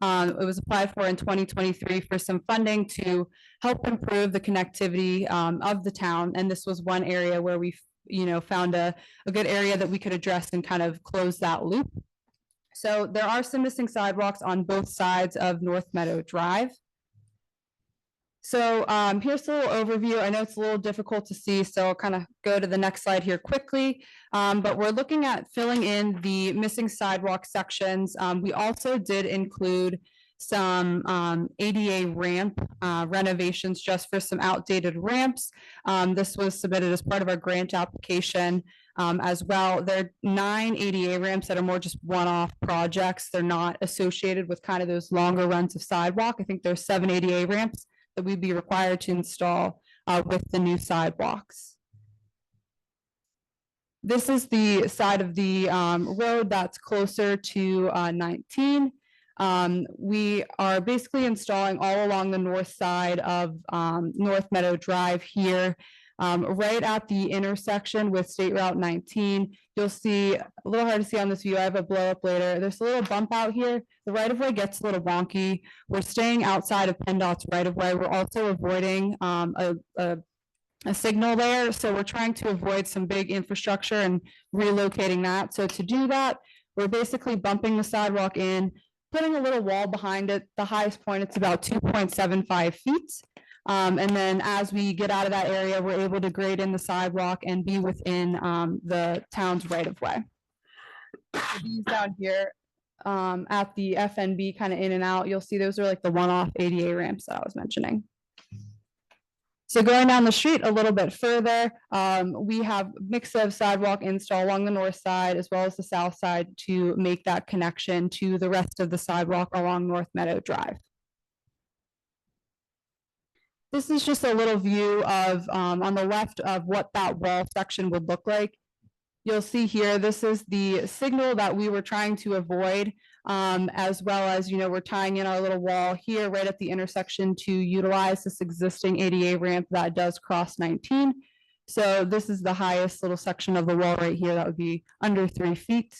It was applied for in 2023 for some funding to help improve the connectivity of the town. And this was one area where we, found a good area that we could address and kind of close that loop. So there are some missing sidewalks on both sides of North Meadow Drive. So here's a little overview. I know it's a little difficult to see, so I'll kind of go to the next slide here quickly. But we're looking at filling in the missing sidewalk sections. We also did include some ADA ramp renovations just for some outdated ramps. This was submitted as part of our grant application as well. There are 9 ADA ramps that are more just one-off projects. They're not associated with kind of those longer runs of sidewalk. I think there's 7 ADA ramps that we'd be required to install with the new sidewalks. This is the side of the road that's closer to 19. We are basically installing all along the north side of North Meadow Drive here, right at the intersection with State Route 19. You'll see, a little hard to see on this view, I have a blow up later. There's a little bump out here. The right of way gets a little wonky. We're staying outside of PennDOT's right of way. We're also avoiding a signal there. So we're trying to avoid some big infrastructure and relocating that. So to do that, we're basically bumping the sidewalk in, putting a little wall behind it. The highest point, it's about 2.75 feet. And then as we get out of that area, we're able to grade in the sidewalk and be within the town's right of way. These down here at the FNB kind of in and out, you'll see those are like the one-off ADA ramps that I was mentioning. So going down the street a little bit further, we have a mix of sidewalk install along the north side as well as the south side to make that connection to the rest of the sidewalk along North Meadow Drive. This is just a little view of on the left of what that wall section would look like. You'll see here, this is the signal that we were trying to avoid, as well as, we're tying in our little wall here right at the intersection to utilize this existing ADA ramp that does cross 19. So this is the highest little section of the wall right here. That would be under 3 feet.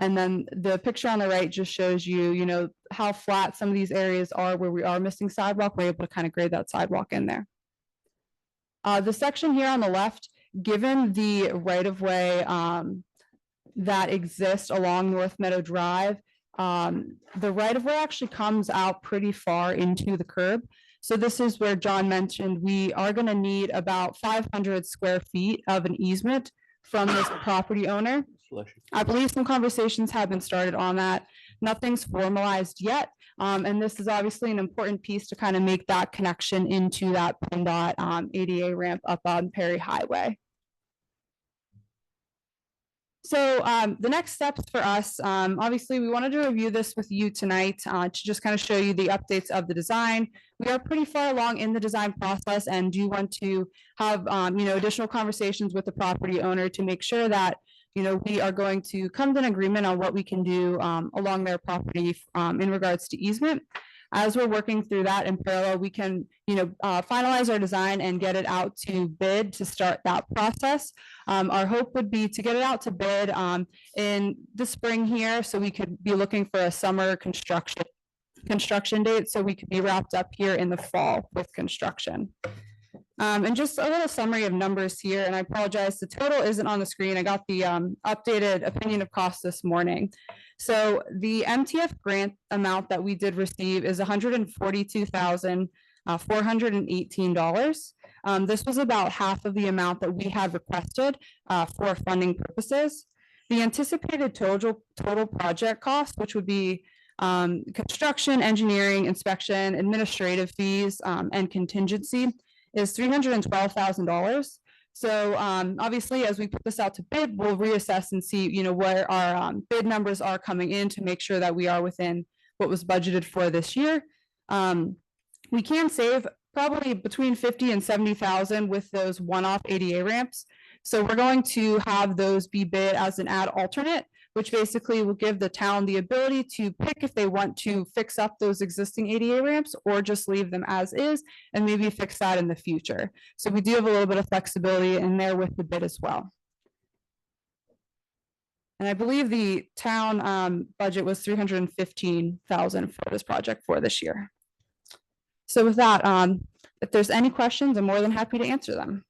And then the picture on the right just shows you, how flat some of these areas are where we are missing sidewalk. We're able to kind of grade that sidewalk in there. The section here on the left, given the right-of-way that exists along North Meadow Drive, the right-of-way actually comes out pretty far into the curb. So this is where John mentioned we are going to need about 500 square feet of an easement from this property owner. I believe some conversations have been started on that. Nothing's formalized yet. And this is obviously an important piece to kind of make that connection into that PennDOT ADA ramp up on Perry Highway. So the next steps for us, obviously, we wanted to review this with you tonight to just kind of show you the updates of the design. We are pretty far along in the design process and do want to have, additional conversations with the property owner to make sure that, we are going to come to an agreement on what we can do along their property in regards to easement. As we're working through that in parallel, we can, finalize our design and get it out to bid to start that process. Our hope would be to get it out to bid in the spring here, so we could be looking for a summer construction date, so we could be wrapped up here in the fall with construction. And just a little summary of numbers here, and I apologize, the total isn't on the screen. I got the updated opinion of cost this morning. So the MTF grant amount that we did receive is $142,418. This was about half of the amount that we had requested for funding purposes. The anticipated total project cost, which would be construction, engineering, inspection, administrative fees, and contingency, is $312,000. So obviously, as we put this out to bid, we'll reassess and see, where our bid numbers are coming in to make sure that we are within what was budgeted for this year. We can save probably between 50 and 70,000 with those one-off ADA ramps. So we're going to have those be bid as an ad alternate, which basically will give the town the ability to pick if they want to fix up those existing ADA ramps or just leave them as is and maybe fix that in the future. So we do have a little bit of flexibility in there with the bid as well. And I believe the town budget was 315,000 for this project for this year. So with that, if there's any questions, I'm more than happy to answer them.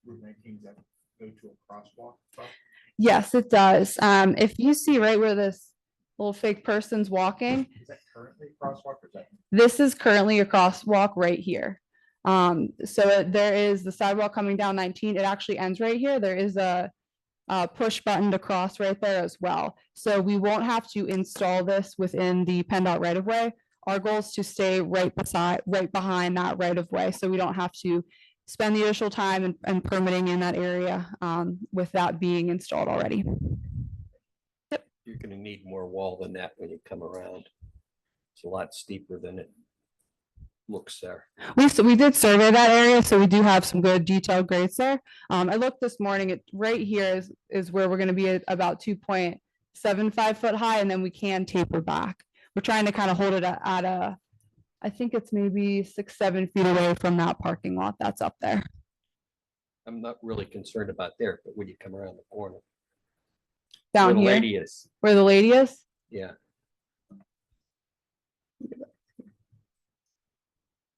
Route 19 that go to a crosswalk? Yes, it does. If you see right where this little fake person's walking, Is that currently a crosswalk or is that? this is currently a crosswalk right here. There is the sidewalk coming down 19. It actually ends right here. There is a push button to cross right there as well. So we won't have to install this within the PennDOT right of way. Our goal is to stay right behind that right of way, so we don't have to spend the additional time and permitting in that area with that being installed already. You're gonna need more wall than that when you come around. It's a lot steeper than it looks there. We did survey that area, so we do have some good detailed grades there. I looked this morning, it right here is where we're gonna be at about 2.75 foot high, and then we can taper back. We're trying to kind of hold it at I think it's maybe 6-7 feet away from that parking lot that's up there. I'm not really concerned about there, but when you come around the corner. Down where the here, lady is, where the lady is. yeah.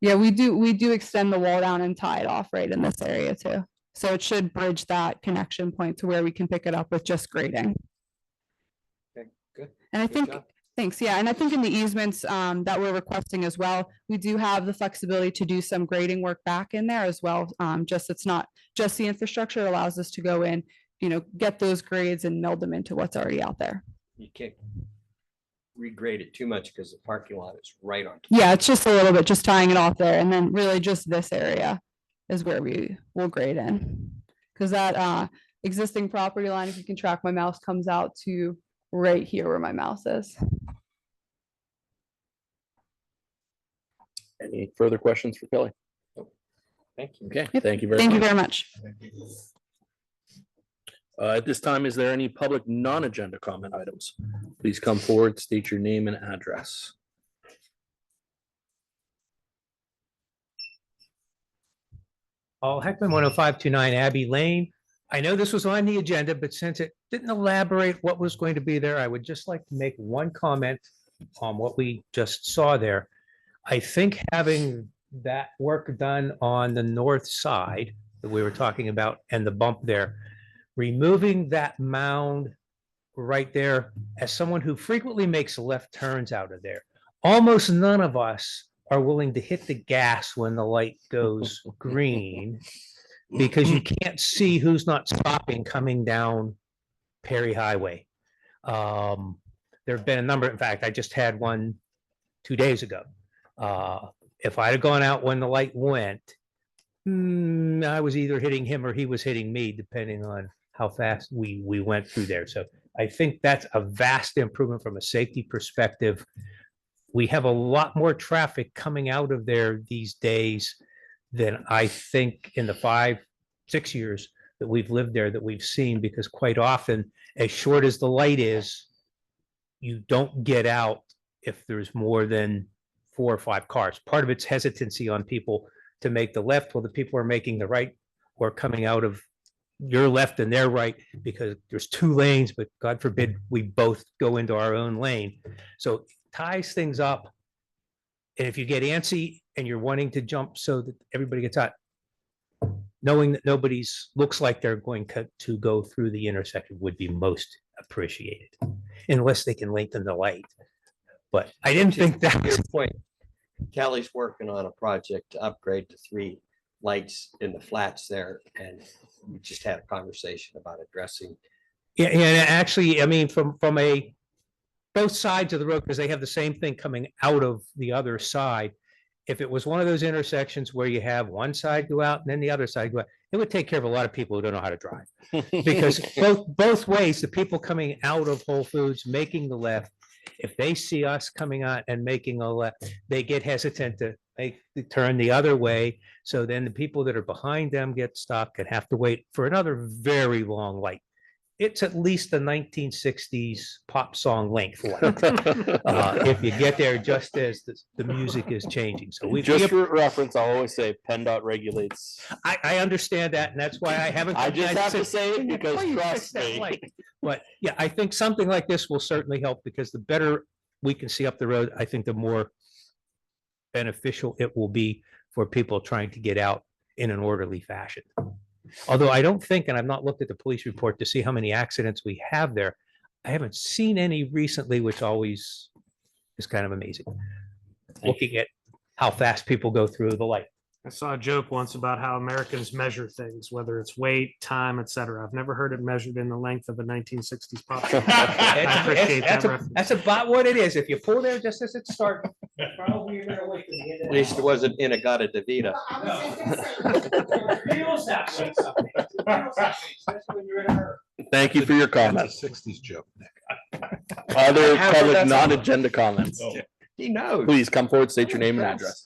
Yeah, we do extend the wall down and tie it off right in this area too. So it should bridge that connection point to where we can pick it up with just grading. Okay, good. And I Good think, job. thanks, yeah, and I think in the easements that we're requesting as well, we do have the flexibility to do some grading work back in there as well. Just it's not just the infrastructure, it allows us to go in, get those grades and meld them into what's already out there. You can't regrade it too much because the parking lot is right on. top. Yeah, it's just a little bit, just tying it off there, and then really just this area is where we will grade in. Because that existing property line, if you can track my mouse, comes out to right here where my mouse is. Any further questions for Kelly? Thank you. Okay, Yep. thank you very Thank you much. very much. At this time, is there any public non-agenda comment items? Please come forward, state your name and address. Paul Heckman, 10529 Abbey Lane. I know this was on the agenda, but since it didn't elaborate what was going to be there, I would just like to make one comment on what we just saw there. I think having that work done on the north side that we were talking about and the bump there, removing that mound right there, as someone who frequently makes left turns out of there, almost none of us are willing to hit the gas when the light goes green because you can't see who's not stopping coming down Perry Highway. There have been a number, in fact, I just had one 2 days ago. If I'd have gone out when the light went, I was either hitting him or he was hitting me, depending on how fast we went through there. So I think that's a vast improvement from a safety perspective. We have a lot more traffic coming out of there these days than I think in the 5-6 years that we've lived there that we've seen, because quite often, as short as the light is, you don't get out if there's more than 4 or 5 cars. Part of it's hesitancy on people to make the left while the people are making the right or coming out of your left and their right, because there's 2 lanes, but God forbid we both go into our own lane. So it ties things up. And if you get antsy and you're wanting to jump so that everybody gets out, knowing that nobody's looks like they're going to go through the intersection would be most appreciated, unless they can lengthen the light. But I didn't think that To your was point, Kelly's working on a project to upgrade to 3 lights in the flats there, and we just had a conversation about addressing. Yeah, and actually, I mean, from a both sides of the road, because they have the same thing coming out of the other side. If it was one of those intersections where you have one side go out and then the other side go out, it would take care of a lot of people who don't know how to drive. Because both ways, the people coming out of Whole Foods, making the left, if they see us coming out and making a left, they get hesitant to make the turn the other way. So then the people that are behind them get stuck and have to wait for another very long light. It's at least the 1960s pop song length one. If you get there just as the music is changing. So Just for reference, I'll always say PennDOT regulates. I understand that, and that's why I haven't. I just have to say it because Before you trust fix that me. light. But yeah, I think something like this will certainly help, because the better we can see up the road, I think the more beneficial it will be for people trying to get out in an orderly fashion. Although I don't think, and I've not looked at the police report to see how many accidents we have there. I haven't seen any recently, which always is kind of amazing. Looking at how fast people go through the light. I saw a joke once about how Americans measure things, whether it's weight, time, etc. I've never heard it measured in the length of a 1960s pop song. I appreciate that reference. That's about what it is. If you pull there just as it starts, probably you're gonna wait till the end of At the least it wasn't Inagata Davida. Feels that way some days. It feels that way, especially when you're in a hurry. Thank you for your That's comments. a 60s joke, Nick. Other How public that's- non-agenda comments. He knows. Please come forward, state your name and address.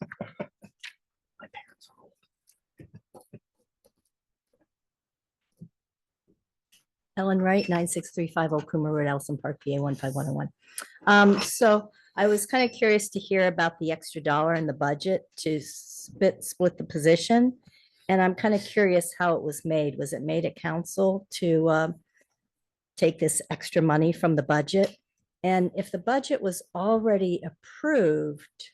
Ellen Wright, 96350 Coomer Road, Ellison Park, PA 15101. So I was kind of curious to hear about the extra dollar in the budget to split the position. And I'm kind of curious how it was made. Was it made at council to take this extra money from the budget? And if the budget was already approved,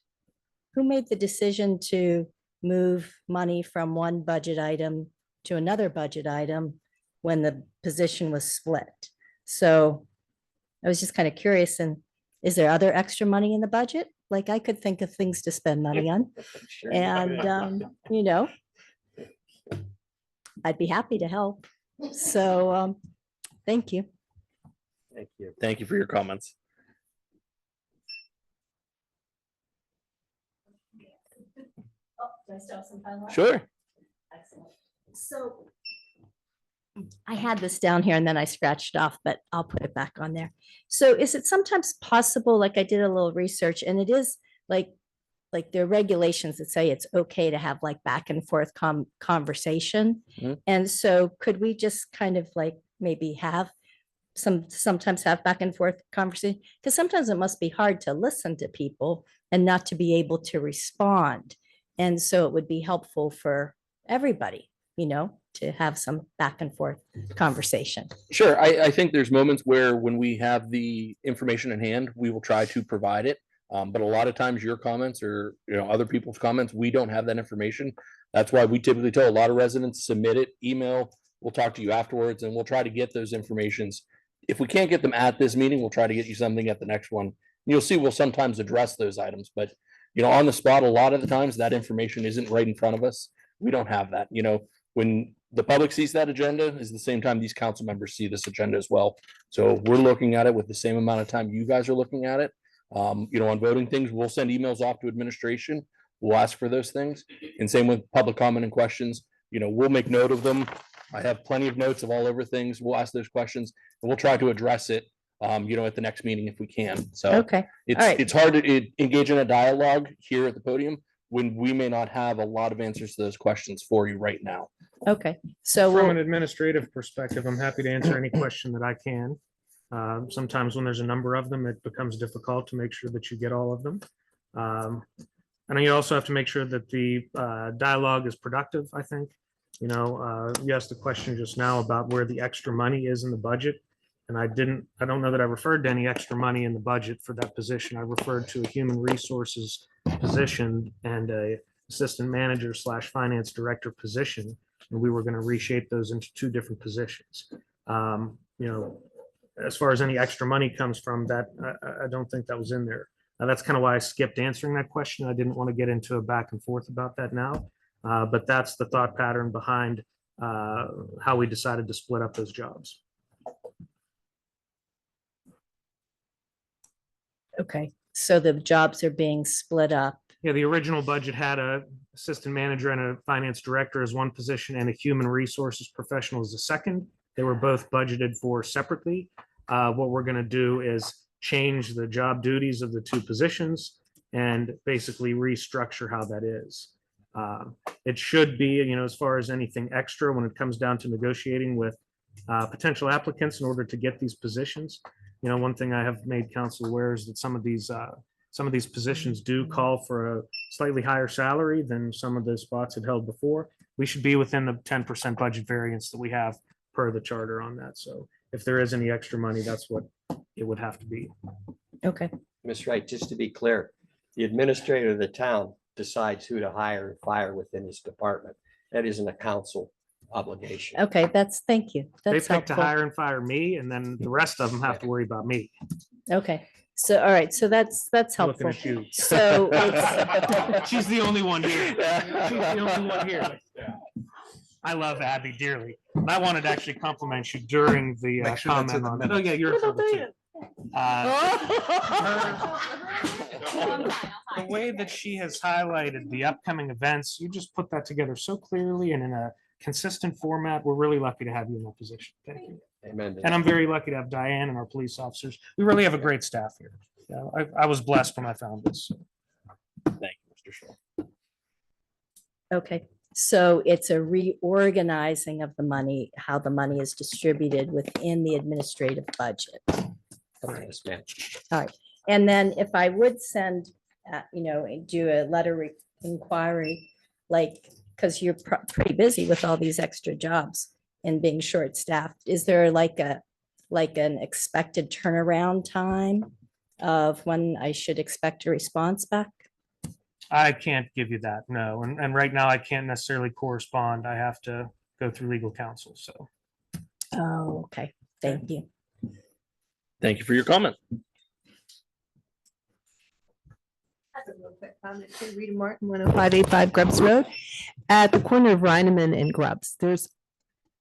who made the decision to move money from one budget item to another budget item when the position was split? So I was just kind of curious, and is there other extra money in the budget? Like, I could think of things to spend money on, and, you know, I'd be happy to help. So, thank you. Thank you. Thank you for your comments. Sure. Excellent. So I had this down here and then I scratched off, but I'll put it back on there. So is it sometimes possible, like I did a little research, and it is like there are regulations that say it's okay to have like back and forth conversation. Mhm. And so could we just kind of like maybe have sometimes have back and forth conversation? Because sometimes it must be hard to listen to people and not to be able to respond. And so it would be helpful for everybody, you know, to have some back and forth conversation. Sure. I think there's moments where when we have the information in hand, we will try to provide it. But a lot of times your comments or, you know, other people's comments, we don't have that information. That's why we typically tell a lot of residents, submit it, email, we'll talk to you afterwards, and we'll try to get those informations. If we can't get them at this meeting, we'll try to get you something at the next one. You'll see we'll sometimes address those items, but you know, on the spot, a lot of the times that information isn't right in front of us. We don't have that. You know, when the public sees that agenda is the same time these council members see this agenda as well. So we're looking at it with the same amount of time you guys are looking at it. You know, on voting things, we'll send emails off to administration. we'll ask for those things. And same with public comment and questions, we'll make note of them. I have plenty of notes of all over things. We'll ask those questions and we'll try to address it, at the next meeting if we can. So Okay, it's, all right. it's hard to engage in a dialogue here at the podium when we may not have a lot of answers to those questions for you right now. Okay, so From an we'll, administrative perspective, I'm happy to answer any question that I can. Sometimes when there's a number of them, it becomes difficult to make sure that you get all of them. And you also have to make sure that the dialogue is productive, I think. You asked the question just now about where the extra money is in the budget. And I don't know that I referred to any extra money in the budget for that position. I referred to a human resources position and a assistant manager / finance director position. And we were going to reshape those into two different positions. As far as any extra money comes from that, I don't think that was in there. That's kind of why I skipped answering that question. I didn't want to get into a back and forth about that now. But that's the thought pattern behind how we decided to split up those jobs. okay, so the jobs are being split up. Yeah, the original budget had a assistant manager and a finance director as one position and a human resources professional as a second. They were both budgeted for separately. What we're going to do is change the job duties of the two positions and basically restructure how that is. It should be, as far as anything extra when it comes down to negotiating with potential applicants in order to get these positions. One thing I have made council aware is that some of these positions do call for a slightly higher salary than some of the spots had held before. We should be within the 10% budget variance that we have per the charter on that. So if there is any extra money, that's what it would have to be. Okay, Ms. Wright, just to be clear, the administrator of the town decides who to hire and fire within his department. That isn't a council obligation. okay, thank you. They That's pick to helpful. hire and fire me, and then the rest of them have to worry about me. Okay, so, all right, so that's Looking helpful. at you. So it's, She's the only one here. She's the only one here. I love Abby dearly. And I wanted to actually compliment you during the Make sure that's in comment the on. Oh, yeah, you're. What about too. The way that she has highlighted the upcoming events, you just put that together so clearly and in a consistent format. We're really lucky to have you in that position. Thank you. Amen. And I'm very lucky to have Diane and our police officers. We really have a great staff here. I was blessed when I found this. Thank you, Mr. Shaw. okay, so it's a reorganizing of the money, how the money is distributed within the administrative budget. Okay. Yes, ma'am. And then if I would send, do a letter inquiry, because you're pretty busy with all these extra jobs and being short-staffed, is there like an expected turnaround time of when I should expect a response back? I can't give you that, no. And right now I can't necessarily correspond. I have to go through legal counsel, so. Oh, okay, thank you. Thank you for your comment. Rita Martin, 10585 Grubbs Road. At the corner of Reineman and Grubbs, there's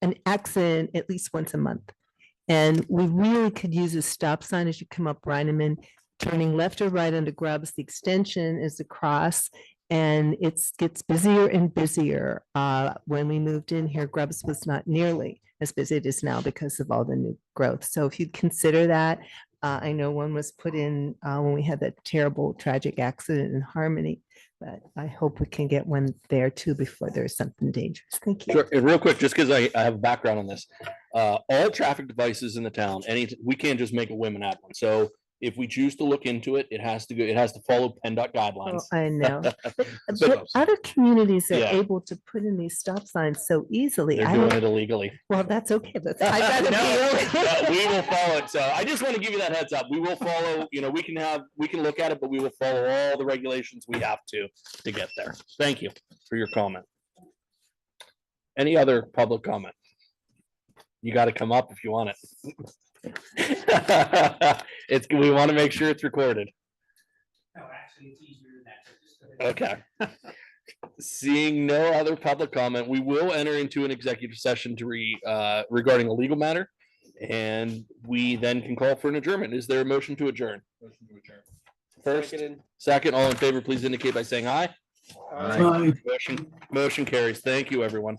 an accident at least once a month. And we really could use a stop sign as you come up Reineman, turning left or right onto Grubbs. The extension is across and it gets busier and busier. When we moved in here, Grubbs was not nearly as busy as it is now because of all the new growth. So if you'd consider that, I know one was put in when we had that terrible tragic accident in Harmony, but I hope we can get one there too before there's something dangerous. Thank you. Sure. And real quick, just because I have a background on this, all traffic devices in the town, we can't just make a whim and add one. So if we choose to look into it, it has to follow PennDOT guidelines. Oh, I know. So- But other communities are Yeah. able to put in these stop signs so easily. They're I doing don't, it illegally. well, that's okay. I'd rather No, be- we will follow it. So I just want to give you that heads up. We will follow, we can look at it, but we will follow all the regulations we have to get there. Thank you for your comment. Any other public comment? You got to come up if you want it. We want to make sure it's recorded. Okay. Seeing no other public comment, we will enter into an executive session to regarding a legal matter. And we then can call for an adjournment. Is there a motion to adjourn? First, second, all in favor, please indicate by saying aye. Aye. Motion carries. Thank you, everyone.